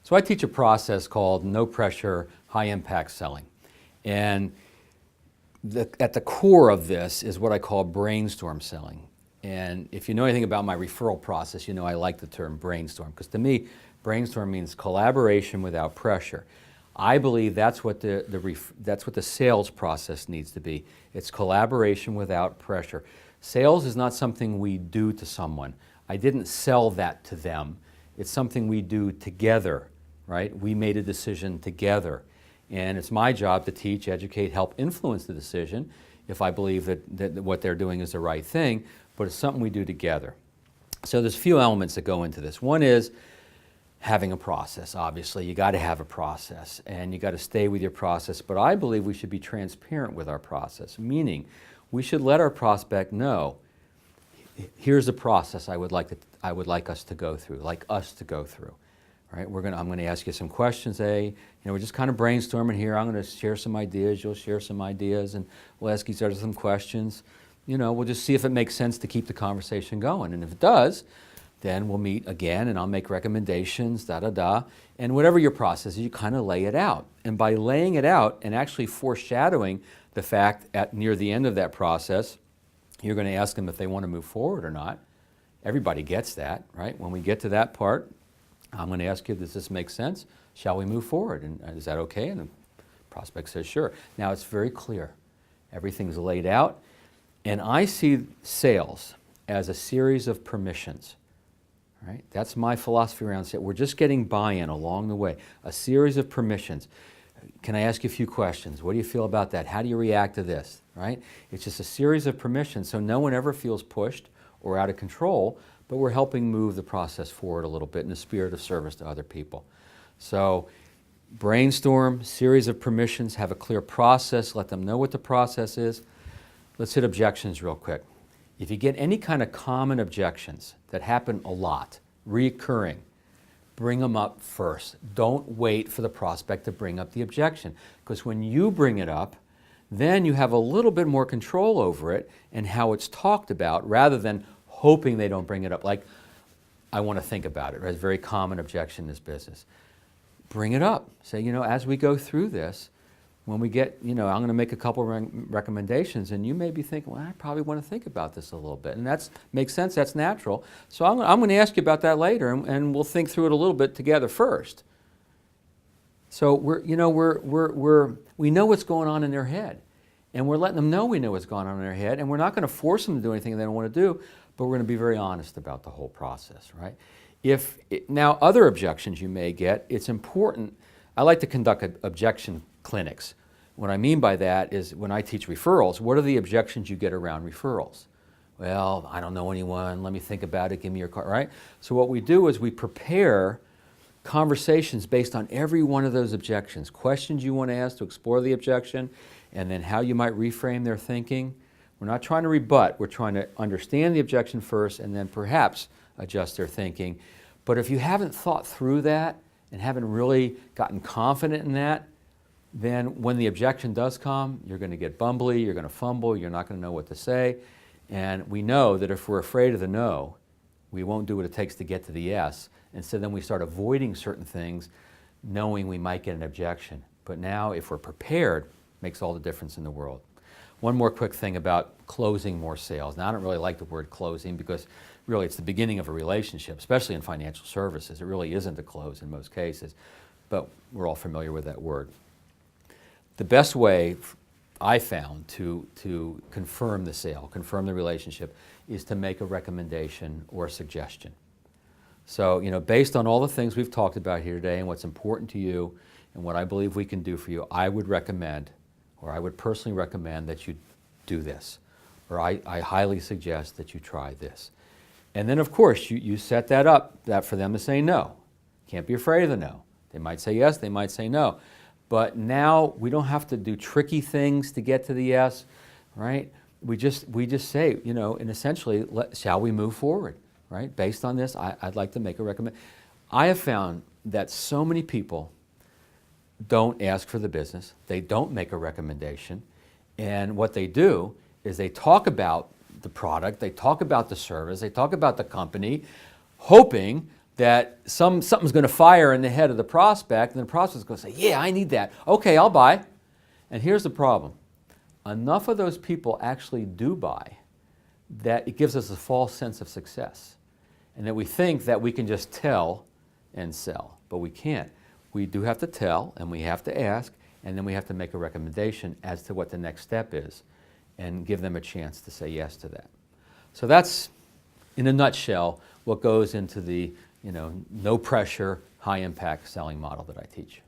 So I teach a process called no pressure, high impact selling. And at the core of this is what I call brainstorm selling. And if you know anything about my referral process, you know I like the term brainstorm, because to me, brainstorm means collaboration without pressure. I believe that's what the sales process needs to be. It's collaboration without pressure. Sales is not something we do to someone. I didn't sell that to them. It's something we do together, right? We made a decision together. And it's my job to teach, educate, help influence the decision if I believe that what they're doing is the right thing, but it's something we do together. So there's a few elements that go into this. One is having a process. Obviously, you got to have a process, and you got to stay with your process, but I believe we should be transparent with our process, meaning we should let our prospect know, here's the process I would like us to go through, Right? I'm going to ask you some questions. We're just kind of brainstorming here. I'm going to share some ideas. You'll share some ideas, and we'll ask each other some questions. We'll just see if it makes sense to keep the conversation going. And if it does, then we'll meet again, and I'll make recommendations, And whatever your process is, you kind of lay it out. And by laying it out and actually foreshadowing the fact near the end of that process, you're going to ask them if they want to move forward or not. Everybody gets that, right? When we get to that part, I'm going to ask you, does this make sense? Shall we move forward? And is that okay? And the prospect says, sure. Now it's very clear. Everything's laid out. And I see sales as a series of permissions. Right? That's my philosophy around sales. We're just getting buy-in along the way. A series of permissions. Can I ask you a few questions? What do you feel about that? How do you react to this? Right? It's just a series of permissions, so no one ever feels pushed or out of control, but we're helping move the process forward a little bit in the spirit of service to other people. So brainstorm, series of permissions, have a clear process, let them know what the process is. Let's hit objections real quick. If you get any kind of common objections that happen a lot, recurring, bring them up first. Don't wait for the prospect to bring up the objection, because when you bring it up, then you have a little bit more control over it and how it's talked about, rather than hoping they don't bring it up. Like, I want to think about it. It's a very common objection in this business. Bring it up. Say, as we go through this, when we get, I'm going to make a couple recommendations, and you may be thinking, well, I probably want to think about this a little bit. And that makes sense. That's natural. So I'm going to ask you about that later, and we'll think through it a little bit together first. So we know what's going on in their head, and we're letting them know we know what's going on in their head, and we're not going to force them to do anything they don't want to do, but we're going to be very honest about the whole process, right? Now, other objections you may get, it's important. I like to conduct objection clinics. What I mean by that is, when I teach referrals, what are the objections you get around referrals? Well, I don't know anyone. Let me think about it. Give me your card, right? So what we do is we prepare conversations based on every one of those objections, questions you want to ask to explore the objection, and then how you might reframe their thinking. We're not trying to rebut. We're trying to understand the objection first, and then perhaps adjust their thinking. But if you haven't thought through that and haven't really gotten confident in that, then when the objection does come, you're going to get bumbly, you're going to fumble, you're not going to know what to say. And we know that if we're afraid of the no, we won't do what it takes to get to the yes. And so then we start avoiding certain things, knowing we might get an objection. But now, if we're prepared, it makes all the difference in the world. One more quick thing about closing more sales. Now, I don't really like the word closing, because really it's the beginning of a relationship, especially in financial services. It really isn't a close in most cases, but we're all familiar with that word. The best way I found to confirm the sale, confirm the relationship, is to make a recommendation or a suggestion. So, based on all the things we've talked about here today and what's important to you and what I believe we can do for you, I would recommend, or I would personally recommend, that you do this. Or I highly suggest that you try this. And then, of course, you set that up for them to say no. Can't be afraid of the no. They might say yes, they might say no. But now we don't have to do tricky things to get to the yes, right? We just say, and essentially, shall we move forward, right? Based on this, I'd like to make a recommendation. I have found that so many people don't ask for the business. They don't make a recommendation. And what they do is they talk about the product, they talk about the service, they talk about the company, hoping that something's going to fire in the head of the prospect, and the prospect's going to say, yeah, I need that. Okay, I'll buy. And here's the problem. Enough of those people actually do buy that it gives us a false sense of success, and that we think that we can just tell and sell, but we can't. We do have to tell, and we have to ask, and then we have to make a recommendation as to what the next step is and give them a chance to say yes to that. So that's, in a nutshell, what goes into the no pressure, high impact selling model that I teach.